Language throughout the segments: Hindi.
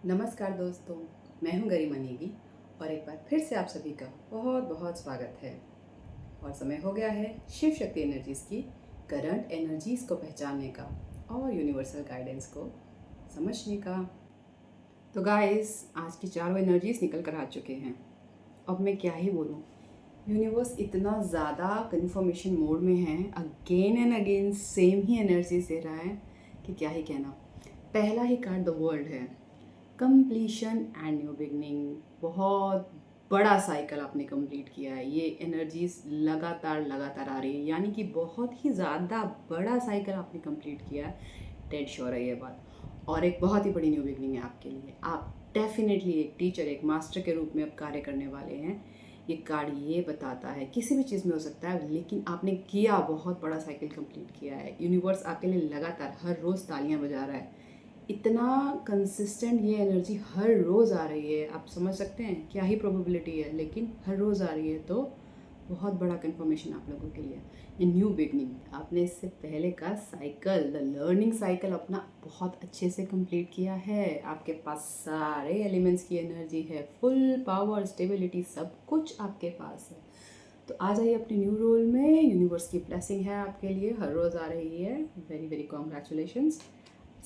नमस्कार दोस्तों, मैं हूं गरिमा नेगी और एक बार फिर से आप सभी का बहुत बहुत स्वागत है। और समय हो गया है शिव शक्ति एनर्जीज़ की करंट एनर्जीज़ को पहचानने का और यूनिवर्सल गाइडेंस को समझने का। तो गाइस, आज की चारों एनर्जीज़ निकल कर आ चुके हैं। अब मैं क्या ही बोलूँ, यूनिवर्स इतना ज़्यादा कन्फर्मेशन मोड में है, अगेन एंड अगेन सेम ही एनर्जीज दे रहा है कि क्या ही कहना। पहला ही कार्ड द वर्ल्ड है, कंप्लीशन एंड न्यू बिगनिंग। बहुत बड़ा साइकिल आपने कंप्लीट किया है। ये एनर्जीज लगातार लगातार आ रही है, यानी कि बहुत ही ज़्यादा बड़ा साइकिल आपने कंप्लीट किया है। डेड श्योर है ये बात। और एक बहुत ही बड़ी न्यू बिगनिंग है आपके लिए। आप डेफिनेटली एक टीचर, एक मास्टर के रूप में अब कार्य करने वाले हैं। ये कार्ड ये बताता है, किसी भी चीज़ में हो सकता है, लेकिन आपने किया, बहुत बड़ा साइकिल कंप्लीट किया है। यूनिवर्स आपके लिए लगातार हर रोज़ तालियां बजा रहा है। इतना कंसिस्टेंट ये एनर्जी हर रोज़ आ रही है, आप समझ सकते हैं क्या ही प्रोबेबिलिटी है, लेकिन हर रोज़ आ रही है। तो बहुत बड़ा कंफर्मेशन आप लोगों के लिए। ये न्यू बिगनिंग, आपने इससे पहले का साइकिल, द लर्निंग साइकिल अपना बहुत अच्छे से कंप्लीट किया है। आपके पास सारे एलिमेंट्स की एनर्जी है, फुल पावर, स्टेबिलिटी, सब कुछ आपके पास है। तो आ जाइए अपने न्यू रोल में। यूनिवर्स की ब्लेसिंग है आपके लिए, हर रोज़ आ रही है। Very very congratulations.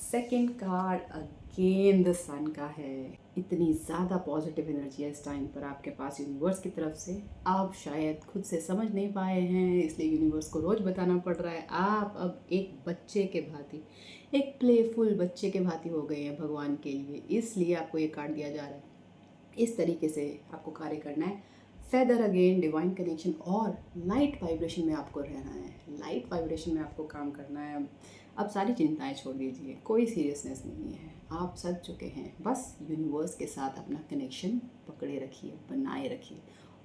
Second card again the sun का है। इतनी ज़्यादा पॉजिटिव एनर्जी है इस टाइम पर आपके पास यूनिवर्स की तरफ से। आप शायद खुद से समझ नहीं पाए हैं, इसलिए यूनिवर्स को रोज़ बताना पड़ रहा है। आप अब एक बच्चे के भांति, एक प्लेफुल बच्चे के भांति हो गए हैं भगवान के लिए, इसलिए आपको ये कार्ड दिया जा रहा है। इस तरीके से आपको कार्य करना है। फेदर अगेन, डिवाइन कनेक्शन और लाइट वाइब्रेशन में आपको रहना है। लाइट वाइब्रेशन में आपको काम करना है। अब सारी चिंताएं छोड़ दीजिए, कोई सीरियसनेस नहीं है, आप सज चुके हैं। बस यूनिवर्स के साथ अपना कनेक्शन पकड़े रखिए, बनाए रखिए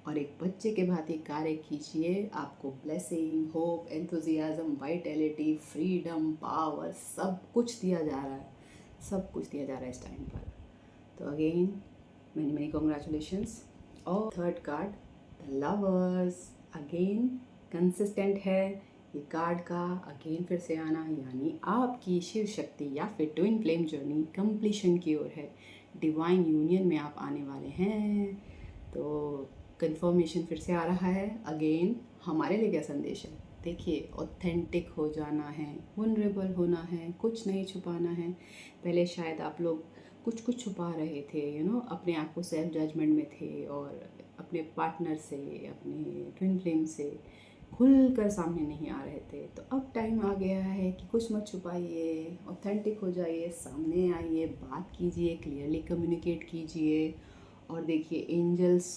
और एक बच्चे के भांति कार्य कीजिए। आपको blessing, hope, enthusiasm, vitality, freedom, power, सब कुछ दिया जा रहा है। सब कुछ दिया जा रहा है इस टाइम पर। तो अगेन many many congratulations। और third card the lovers, again consistent है ये कार्ड का अगेन फिर से आना, यानी आपकी शिव शक्ति या फिर ट्विन फ्लेम जर्नी कंप्लीशन की ओर है। डिवाइन यूनियन में आप आने वाले हैं। तो कंफर्मेशन फिर से आ रहा है। अगेन हमारे लिए क्या संदेश है, देखिए, ऑथेंटिक हो जाना है, वनरेबल होना है, कुछ नहीं छुपाना है। पहले शायद आप लोग कुछ कुछ छुपा रहे थे, अपने आप को सेल्फ जजमेंट में थे और अपने पार्टनर से, अपने ट्विन फ्लेम से खुल कर सामने नहीं आ रहे थे। तो अब टाइम आ गया है कि कुछ मत छुपाइए, ऑथेंटिक हो जाइए, सामने आइए, बात कीजिए, क्लियरली कम्युनिकेट कीजिए। और देखिए, एंजल्स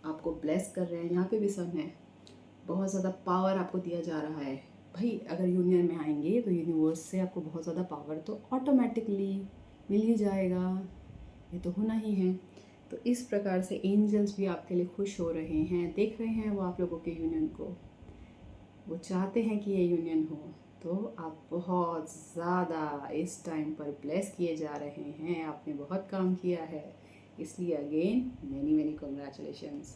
आपको ब्लेस कर रहे हैं। यहाँ पे भी सन है, बहुत ज़्यादा पावर आपको दिया जा रहा है। भाई, अगर यूनियन में आएंगे तो यूनिवर्स से आपको बहुत ज़्यादा पावर तो ऑटोमेटिकली मिल ही जाएगा, ये तो होना ही है। तो इस प्रकार से एंजल्स भी आपके लिए खुश हो रहे हैं, देख रहे हैं वो आप लोगों के यूनियन को, वो चाहते हैं कि ये यूनियन हो। तो आप बहुत ज़्यादा इस टाइम पर ब्लेस किए जा रहे हैं, आपने बहुत काम किया है, इसलिए अगेन मैनी मैनी कॉन्ग्रेचुलेशंस।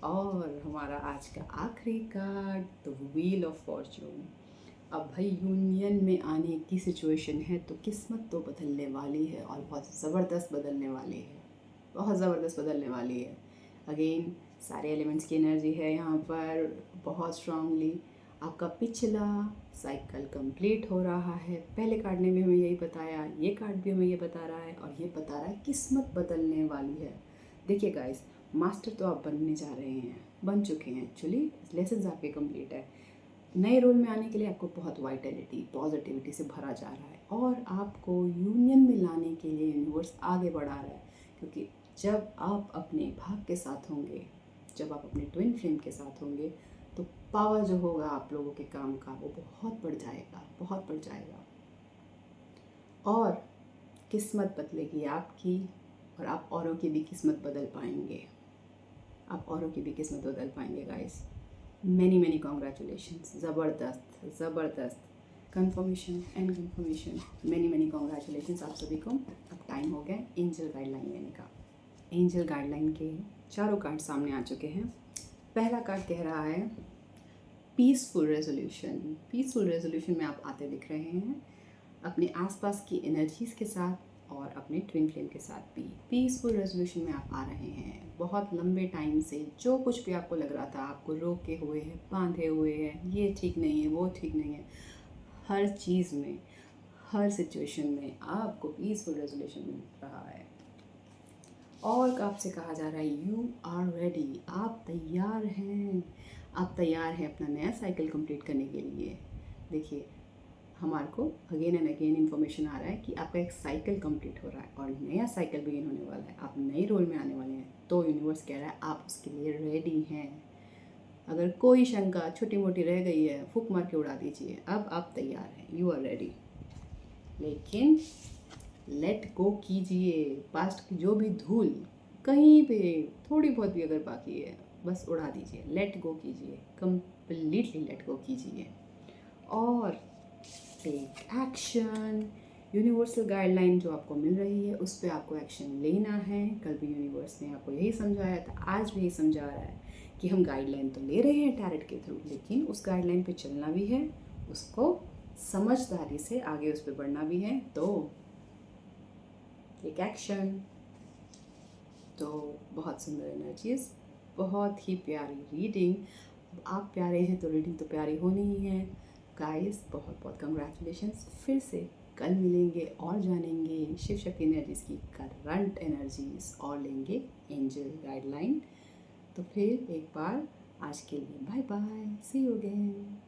और हमारा आज का आखिरी card the wheel of Fortune. अब भाई, यूनियन में आने की सिचुएशन है तो किस्मत तो बदलने वाली है और बहुत ज़बरदस्त बदलने वाली है, बहुत ज़बरदस्त बदलने वाली है। अगेन सारे एलिमेंट्स की एनर्जी है यहाँ पर बहुत स्ट्रांगली। आपका पिछला साइकिल कंप्लीट हो रहा है। पहले कार्ड ने भी हमें यही बताया, ये कार्ड भी हमें ये बता रहा है, और ये बता रहा है किस्मत बदलने वाली है। देखिए गाइस, मास्टर तो आप बनने जा रहे हैं, बन चुके हैं एक्चुअली, लेसन आपके कंप्लीट है। नए रोल में आने के लिए आपको बहुत वाइटैलिटी, पॉजिटिविटी से भरा जा रहा है और आपको यूनियन में लाने के लिए यूनिवर्स आगे बढ़ा रहा है। क्योंकि जब आप अपने भाग के साथ होंगे, जब आप अपने ट्विन फ्लेम के साथ होंगे, तो पावर जो होगा आप लोगों के काम का वो बहुत बढ़ जाएगा, बहुत बढ़ जाएगा। और किस्मत बदलेगी आपकी, और आप औरों की भी किस्मत बदल पाएंगे, आप औरों की भी किस्मत बदल पाएंगे गाइस। मैनी मैनी कॉन्ग्रेचुलेशंस, ज़बरदस्त ज़बरदस्त confirmation and confirmation. Many many congratulations आप सभी को। अब टाइम हो गया एंजल गाइडलाइन लेने का। एंजल गाइडलाइन के चारों कार्ड सामने आ चुके हैं। पहला कार्ड कह रहा है पीसफुल रेजोल्यूशन। पीसफुल रेजोल्यूशन में आप आते दिख रहे हैं। अपने आसपास की एनर्जीज़ के साथ और अपने ट्विन फ्लेम के साथ भी पीसफुल रेजोल्यूशन में आप आ रहे हैं। बहुत लंबे टाइम से जो कुछ भी आपको लग रहा था, आपको रोके हुए हैं, बांधे हुए हैं, ये ठीक नहीं है, वो ठीक नहीं है, हर चीज़ में, हर सिचुएशन में आपको पीसफुल रेजोल्यूशन मिल रहा है। और आपसे कहा जा रहा है यू आर रेडी, आप तैयार हैं। आप तैयार हैं अपना नया साइकिल कंप्लीट करने के लिए। देखिए, हमारे को अगेन एंड अगेन इन्फॉर्मेशन आ रहा है कि आपका एक साइकिल कंप्लीट हो रहा है और नया साइकिल बिगिन होने वाला है। आप नए रोल में आने वाले हैं। तो यूनिवर्स कह रहा है आप उसके लिए रेडी हैं। अगर कोई शंका छोटी मोटी रह गई है, फूक मार के उड़ा दीजिए। अब आप तैयार हैं, यू आर रेडी। लेकिन लेट गो कीजिए। पास्ट की जो भी धूल कहीं पे थोड़ी बहुत भी अगर बाकी है, बस उड़ा दीजिए। लेट गो कीजिए, कंप्लीटली लेट गो कीजिए और टेक एक्शन। यूनिवर्सल गाइडलाइन जो आपको मिल रही है उस पर आपको एक्शन लेना है। कल भी यूनिवर्स ने आपको यही समझाया था, आज भी यही समझा रहा है कि हम गाइडलाइन तो ले रहे हैं टैरेट के थ्रू, लेकिन उस गाइडलाइन पे चलना भी है, उसको समझदारी से आगे उस पर बढ़ना भी है। तो टेक एक्शन। तो बहुत सुंदर एनर्जीज, बहुत ही प्यारी रीडिंग। आप प्यारे हैं तो रीडिंग तो प्यारी होनी ही है। गाइस, बहुत बहुत कंग्रेचुलेशंस। फिर से कल मिलेंगे और जानेंगे शिव शक्ति एनर्जीज की करंट एनर्जीज और लेंगे एंजल गाइडलाइन। तो फिर एक बार आज के लिए bye bye, see you again.